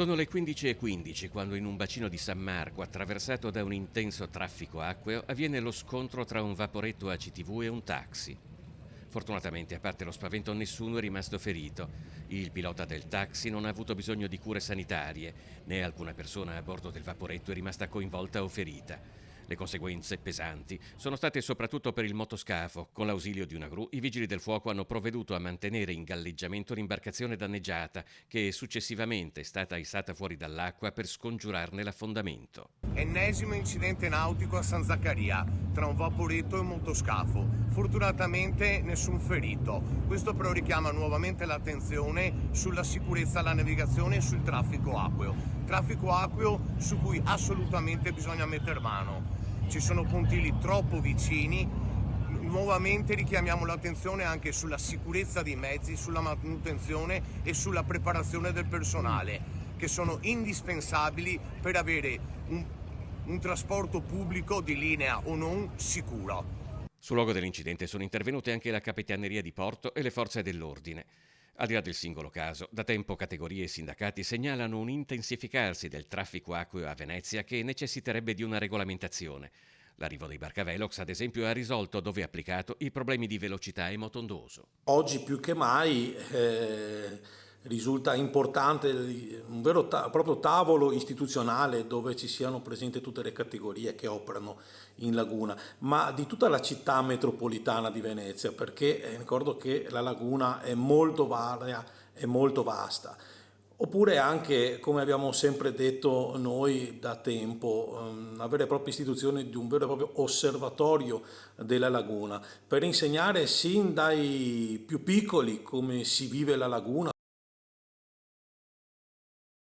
Sono le 15:15 quando in un bacino di San Marco, attraversato da un intenso traffico acqueo, avviene lo scontro tra un vaporetto ACTV e un taxi. Fortunatamente, a parte lo spavento, nessuno è rimasto ferito. Il pilota del taxi non ha avuto bisogno di cure sanitarie, né alcuna persona a bordo del vaporetto è rimasta coinvolta o ferita. Le conseguenze pesanti sono state soprattutto per il motoscafo. Con l'ausilio di una gru, i vigili del fuoco hanno provveduto a mantenere in galleggiamento l'imbarcazione danneggiata, che successivamente è stata issata fuori dall'acqua per scongiurarne l'affondamento. Ennesimo incidente nautico a San Zaccaria tra un vaporetto e un motoscafo. Fortunatamente nessun ferito. Questo però richiama nuovamente l'attenzione sulla sicurezza alla navigazione e sul traffico acqueo. Traffico acqueo su cui assolutamente bisogna mettere mano. Ci sono pontili troppo vicini. Nuovamente richiamiamo l'attenzione anche sulla sicurezza dei mezzi, sulla manutenzione e sulla preparazione del personale, che sono indispensabili per avere un trasporto pubblico di linea o non sicuro. Sul luogo dell'incidente sono intervenute anche la Capitaneria di Porto e le forze dell'ordine. Al di là del singolo caso, da tempo categorie e sindacati segnalano un intensificarsi del traffico acqueo a Venezia che necessiterebbe di una regolamentazione. L'arrivo dei barcavelox, ad esempio, ha risolto, dove applicato, i problemi di velocità e motondoso. Oggi più che mai risulta importante un vero proprio tavolo istituzionale dove ci siano presenti tutte le categorie che operano in laguna, ma di tutta la città metropolitana di Venezia, perché ricordo che la laguna è molto varia e molto vasta. Oppure anche, come abbiamo sempre detto noi da tempo, una vera e propria istituzione di un vero e proprio osservatorio della laguna, per insegnare sin dai più piccoli come si vive la laguna.